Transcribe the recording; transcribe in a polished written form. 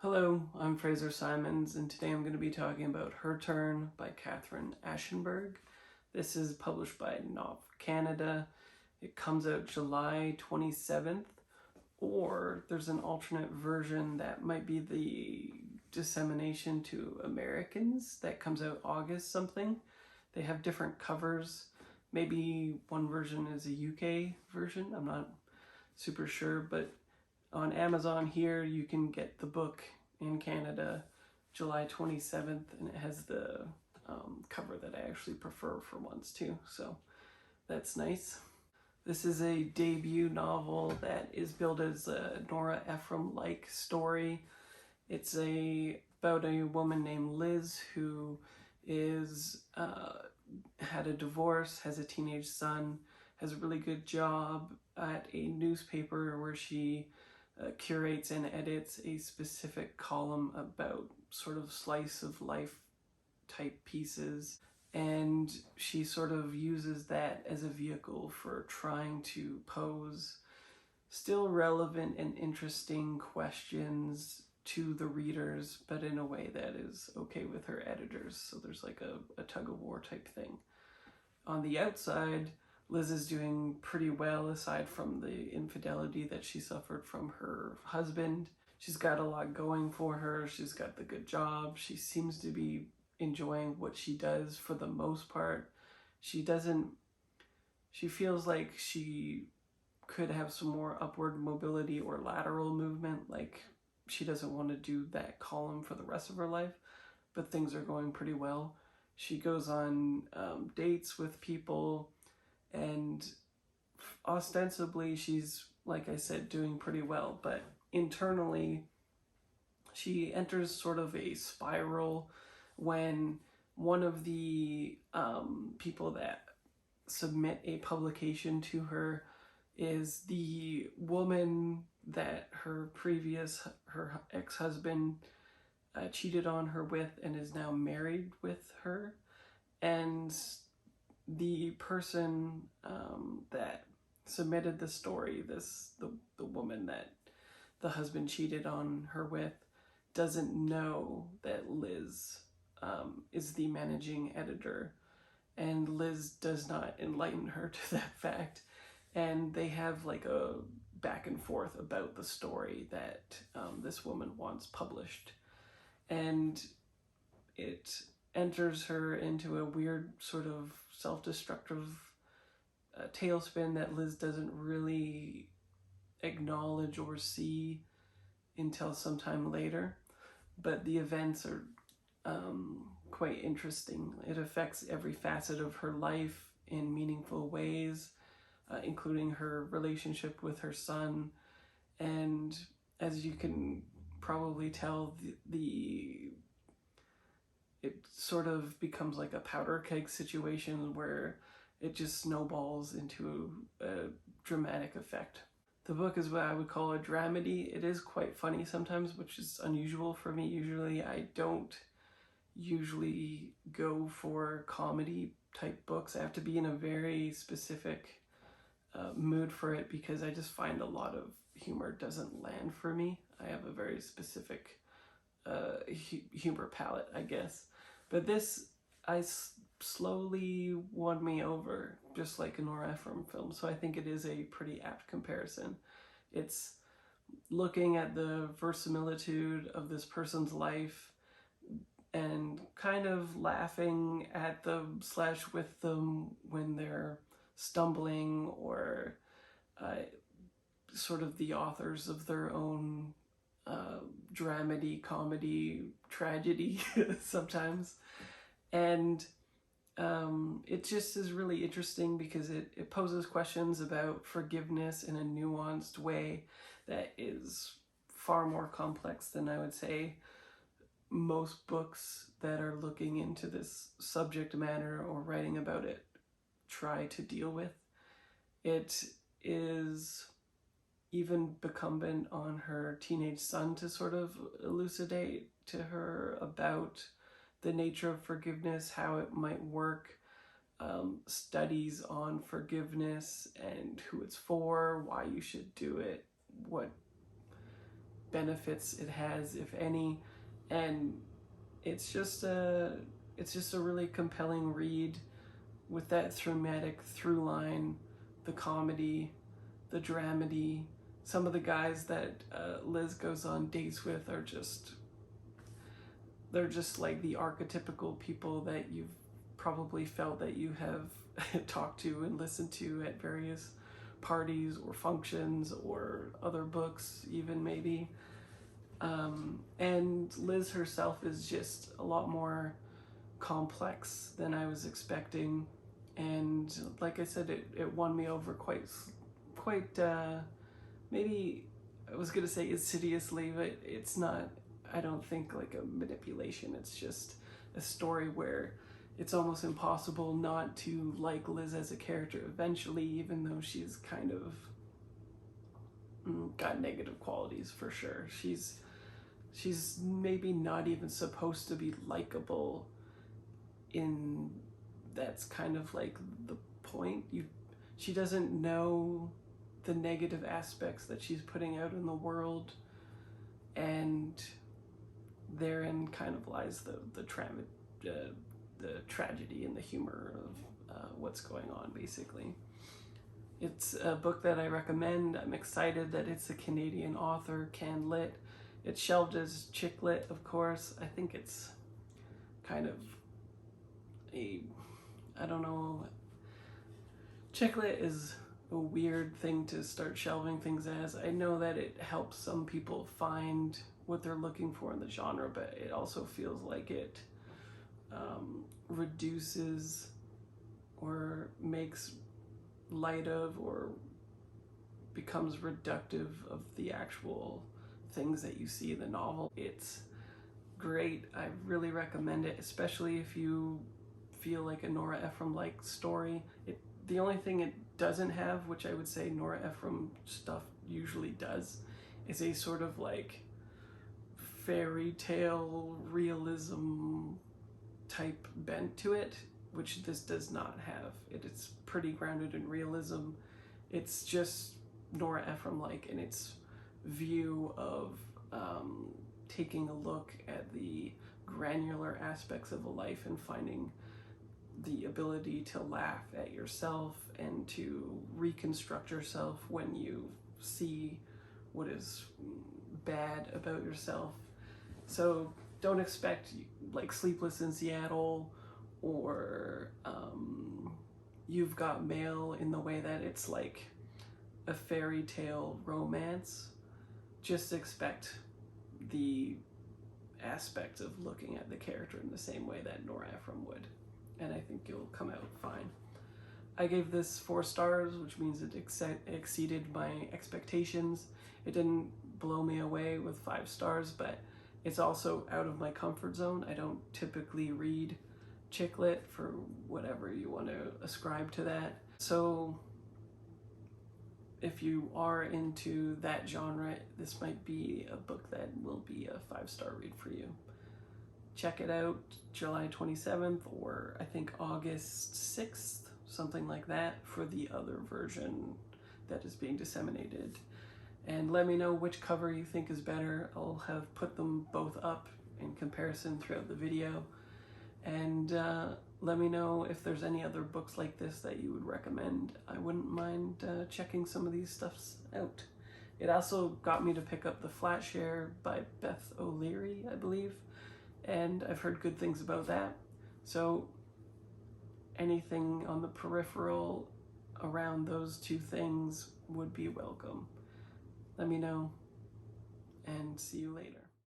Hello, I'm Fraser Simons, and today I'm going to be talking about Her Turn by Katherine Ashenburg. This is published by Nov Canada. It comes out July 27th, or there's an alternate version that might be the dissemination to Americans that comes out August something. They have different covers. Maybe one version is a UK version, I'm not super sure, but on Amazon here, you can get the book in Canada July 27th, and it has the cover that I actually prefer for once too, so that's nice. This is a debut novel that is billed as a Nora Ephron-like story. It's about a woman named Liz who is had a divorce, has a teenage son, has a really good job at a newspaper where she curates and edits a specific column about sort of slice of life type pieces, and she sort of uses that as a vehicle for trying to pose still relevant and interesting questions to the readers, but in a way that is okay with her editors. So there's like a tug-of-war type thing. On the outside, Liz is doing pretty well aside from the infidelity that she suffered from her husband. She's got a lot going for her. She's got the good job. She seems to be enjoying what she does for the most part. She feels like she could have some more upward mobility or lateral movement. Like she doesn't want to do that column for the rest of her life, but things are going pretty well. She goes on dates with people, and ostensibly she's, like I said, doing pretty well, but internally she enters sort of a spiral when one of the people that submit a publication to her is the woman that her ex-husband cheated on her with and is now married with her. And the person that submitted the story, the woman that the husband cheated on her with, doesn't know that Liz is the managing editor, and Liz does not enlighten her to that fact, and they have like a back and forth about the story that this woman wants published, and it enters her into a weird sort of self-destructive tailspin that Liz doesn't really acknowledge or see until sometime later. But the events are quite interesting. It affects every facet of her life in meaningful ways, including her relationship with her son. And as you can probably tell, it sort of becomes like a powder keg situation where it just snowballs into a dramatic effect. The book is what I would call a dramedy. It is quite funny sometimes, which is unusual for me. Usually I don't go for comedy type books. I have to be in a very specific mood for it because I just find a lot of humor doesn't land for me. I have a very specific humor palette, I guess. But this, slowly won me over, just like a Nora Ephron film. So I think it is a pretty apt comparison. It's looking at the verisimilitude of this person's life and kind of laughing at them / with them when they're stumbling or sort of the authors of their own dramedy, comedy, tragedy sometimes. And it just is really interesting because it poses questions about forgiveness in a nuanced way that is far more complex than I would say most books that are looking into this subject matter or writing about it try to deal with. It is even incumbent on her teenage son to sort of elucidate to her about the nature of forgiveness, how it might work, studies on forgiveness and who it's for, why you should do it, what benefits it has, if any, and it's just a really compelling read with that thematic through line, the comedy, the dramedy. Some of the guys that Liz goes on dates with are they're just like the archetypical people that you've probably felt that you have talked to and listened to at various parties or functions or other books even maybe. And Liz herself is just a lot more complex than I was expecting, and like I said, it won me over quite maybe I was gonna say insidiously, but it's not, I don't think, like a manipulation. It's just a story where it's almost impossible not to like Liz as a character eventually, even though she's kind of got negative qualities for sure. She's maybe not even supposed to be likable, in that's kind of like the point. She doesn't know the negative aspects that she's putting out in the world, and therein kind of lies the tragedy and the humor of what's going on, basically. It's a book that I recommend. I'm excited that it's a Canadian author, Can Lit. It's shelved as chick lit, of course. I think it's kind of I don't know. Chick lit is a weird thing to start shelving things as. I know that it helps some people find what they're looking for in the genre, but it also feels like it reduces or makes light of or becomes reductive of the actual things that you see in the novel. It's great. I really recommend it, especially if you feel like a Nora Ephron-like story. The only thing it doesn't have, which I would say Nora Ephron stuff usually does, is a sort of like fairy tale realism type bent to it, which this does not have. It's pretty grounded in realism. It's just Nora Ephron-like in its view of taking a look at the granular aspects of a life and finding the ability to laugh at yourself and to reconstruct yourself when you see what is bad about yourself. So don't expect like Sleepless in Seattle or You've Got Mail in the way that it's like a fairy tale romance. Just expect the aspect of looking at the character in the same way that Nora Ephron would, and I think you'll come out fine. I gave this 4 stars, which means it exceeded my expectations. It didn't blow me away with 5 stars, but it's also out of my comfort zone. I don't typically read chick lit, for whatever you want to ascribe to that. So if you are into that genre, this might be a book that will be a 5-star read for you. Check it out July 27th or I think August 6th, something like that, for the other version that is being disseminated. And let me know which cover you think is better. I'll have put them both up in comparison throughout the video. And let me know if there's any other books like this that you would recommend. I wouldn't mind checking some of these stuffs out. It also got me to pick up The Flat Share by Beth O'Leary, I believe, and I've heard good things about that. So anything on the peripheral around those 2 things would be welcome. Let me know, and see you later.